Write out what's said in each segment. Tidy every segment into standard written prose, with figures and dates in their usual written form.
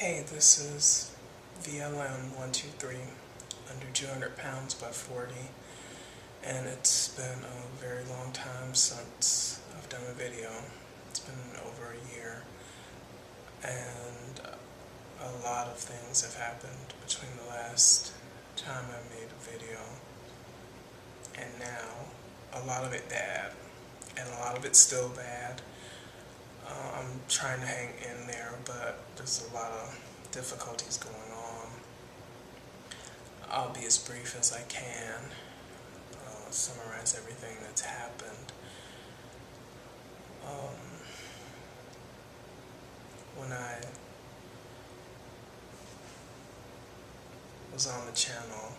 Hey, this is VLM123 under 200 pounds by 40, and it's been a very long time since I've done a video. It's been over a year, and a lot of things have happened between the last time I made a video and now. A lot of it bad, and a lot of it still bad. I'm trying to hang in there, but there's a lot of difficulties going on. I'll be as brief as I can, summarize everything that's happened. When I was on the channel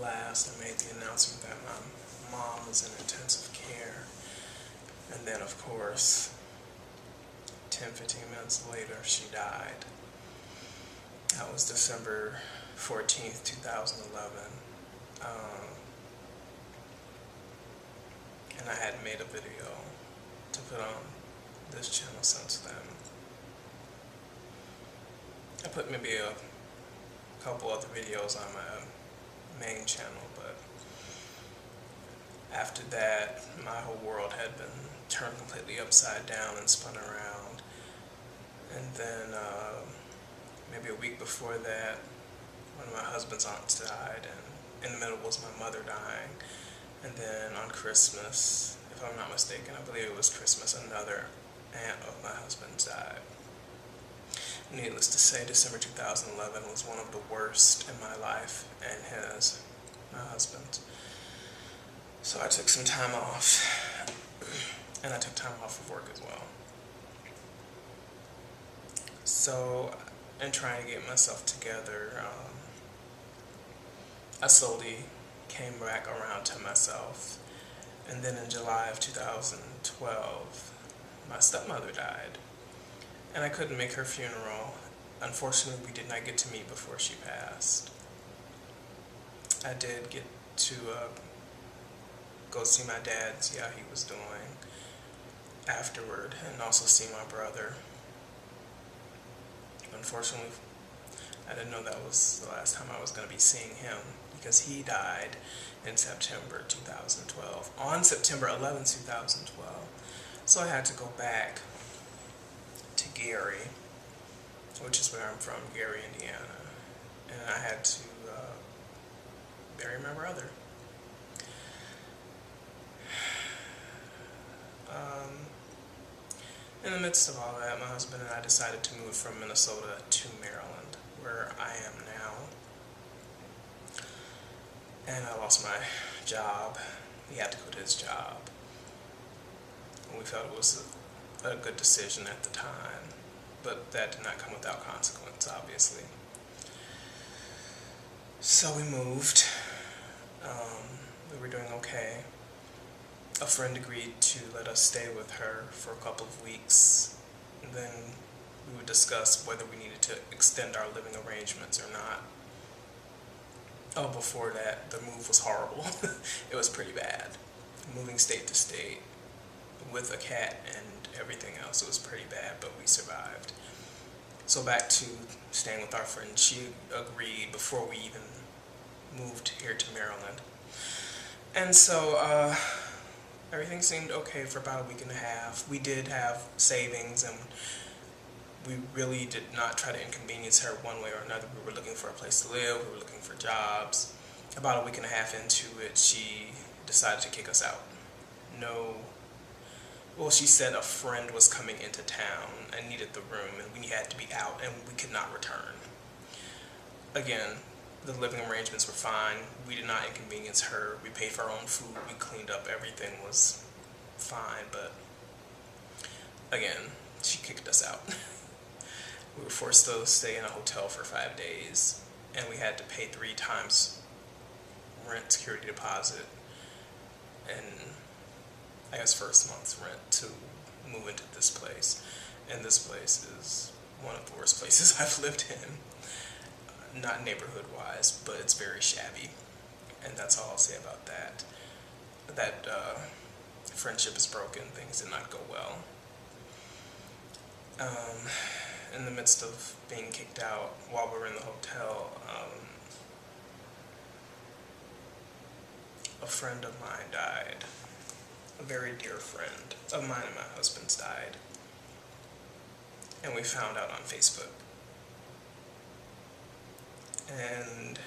last, I made the announcement that my mom was in intensive care, and then of course 10-15 minutes later she died. That was December 14th, 2011. And I hadn't made a video to put on this channel since then. I put maybe a couple other videos on my main channel, but after that my whole world had been turned completely upside down and spun around. And then maybe a week before that, one of my husband's aunts died, and in the middle was my mother dying. And then on Christmas, if I'm not mistaken, I believe it was Christmas, another aunt of my husband's died. Needless to say, December 2011 was one of the worst in my life and his, my husband's. So I took some time off, and I took time off of work as well. So, in trying to get myself together, I slowly came back around to myself. And then in July of 2012, my stepmother died. And I couldn't make her funeral. Unfortunately, we did not get to meet before she passed. I did get to go see my dad, see how he was doing afterward, and also see my brother. Unfortunately, I didn't know that was the last time I was going to be seeing him, because he died in September 2012, on September 11, 2012. So I had to go back to Gary, which is where I'm from, Gary, Indiana, and I had to bury my brother. In the midst of all that, my husband and I decided to move from Minnesota to Maryland, where I am now. And I lost my job. He had to quit his job. And we felt it was a good decision at the time, but that did not come without consequence, obviously. So we moved. We were doing okay. A friend agreed to let us stay with her for a couple of weeks. And then we would discuss whether we needed to extend our living arrangements or not. Oh, before that, the move was horrible. It was pretty bad. Moving state to state with a cat and everything else, it was pretty bad, but we survived. So back to staying with our friend, she agreed before we even moved here to Maryland. And so everything seemed okay for about a week and a half. We did have savings, and we really did not try to inconvenience her one way or another. We were looking for a place to live, we were looking for jobs. About a week and a half into it, she decided to kick us out. Well, she said a friend was coming into town and needed the room, and we had to be out, and we could not return. Again, the living arrangements were fine. We did not inconvenience her. We paid for our own food. We cleaned up. Everything was fine, but again, she kicked us out. We were forced to stay in a hotel for 5 days, and we had to pay 3 times rent, security deposit, and I guess first month's rent to move into this place. And this place is one of the worst places I've lived in. Not neighborhood-wise, but it's very shabby, and that's all I'll say about that. That friendship is broken, things did not go well. in the midst of being kicked out while we were in the hotel, a friend of mine died. A very dear friend of mine and my husband's died. And we found out on Facebook. And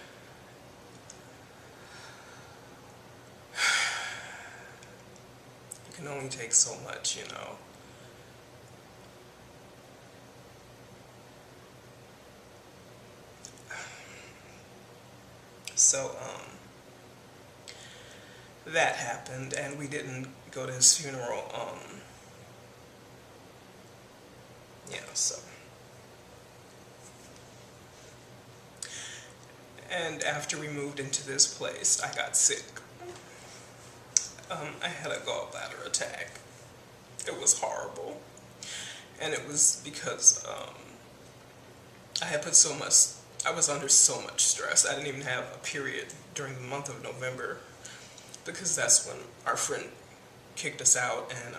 you can only take so much, you know. So, that happened, and we didn't go to his funeral, yeah, so. And after we moved into this place, I got sick. I had a gallbladder attack. It was horrible. And it was because, I had put so much, I was under so much stress. I didn't even have a period during the month of November, because that's when our friend kicked us out, and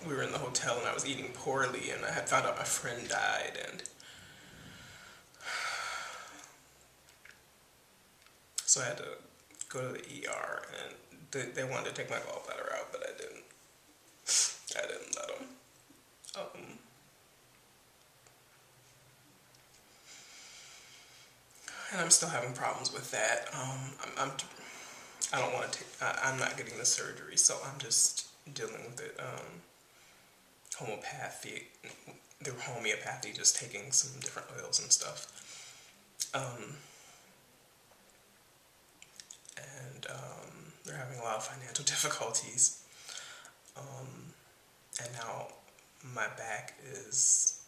we were in the hotel and I was eating poorly, and I had found out my friend died, and so I had to go to the ER, and they wanted to take my gallbladder out, but I didn't let them. And I'm still having problems with that. I don't want to I'm not getting the surgery, so I'm just dealing with it. Through homeopathy, just taking some different oils and stuff. And they're having a lot of financial difficulties. And now my back is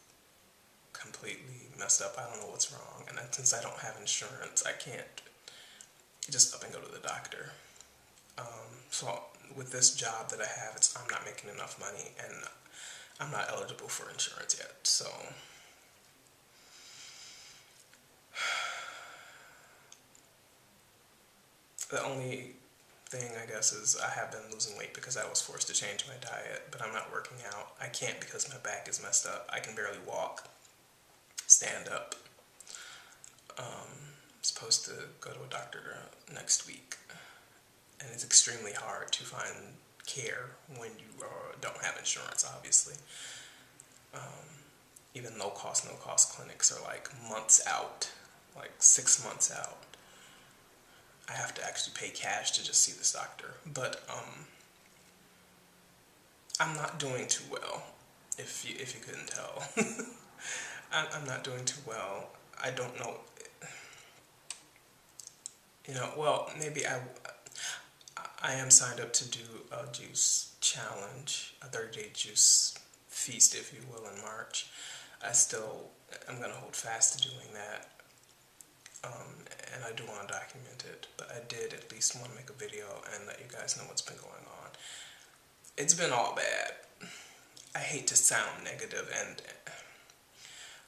completely messed up. I don't know what's wrong. And since I don't have insurance, I can't just up and go to the doctor. So with this job that I have, I'm not making enough money, and I'm not eligible for insurance yet. So the only thing, I guess, is I have been losing weight because I was forced to change my diet, but I'm not working out. I can't because my back is messed up. I can barely walk, stand up. I'm supposed to go to a doctor next week, and it's extremely hard to find care when you don't have insurance, obviously. Even no cost clinics are like months out, like 6 months out. I have to actually pay cash to just see this doctor. But I'm not doing too well, if you couldn't tell. I'm not doing too well. I don't know. You know, well, maybe I am signed up to do a juice challenge, a 30-day juice feast, if you will, in March. I'm going to hold fast to doing that. And I do want to document it, but I did at least want to make a video and let you guys know what's been going on. It's been all bad. I hate to sound negative,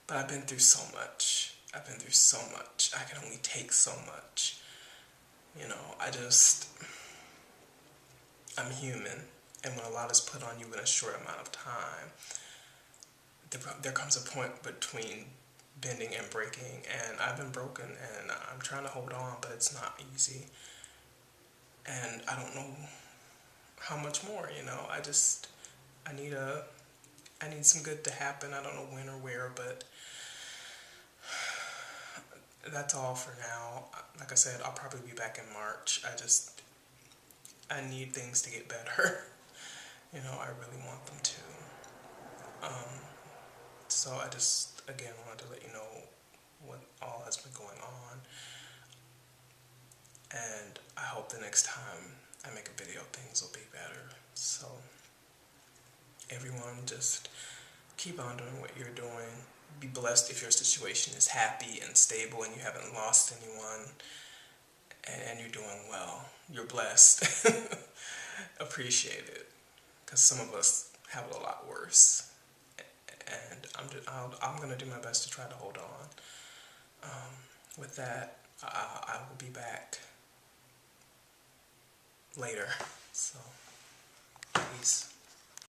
but I've been through so much. I can only take so much. You know, I'm human, and when a lot is put on you in a short amount of time, there comes a point between bending and breaking, and I've been broken, and I'm trying to hold on, but it's not easy, and I don't know how much more, you know. I need some good to happen. I don't know when or where, but that's all for now. Like I said, I'll probably be back in March. I need things to get better. You know, I really want them to. So I just, again, wanted to let you know what all has been going on. And I hope the next time I make a video, things will be better. So, everyone, just keep on doing what you're doing. Be blessed if your situation is happy and stable and you haven't lost anyone, and you're doing well. You're blessed. Appreciate it, because some of us have it a lot worse. And I'm going to do my best to try to hold on. With that, I will be back later. So, peace.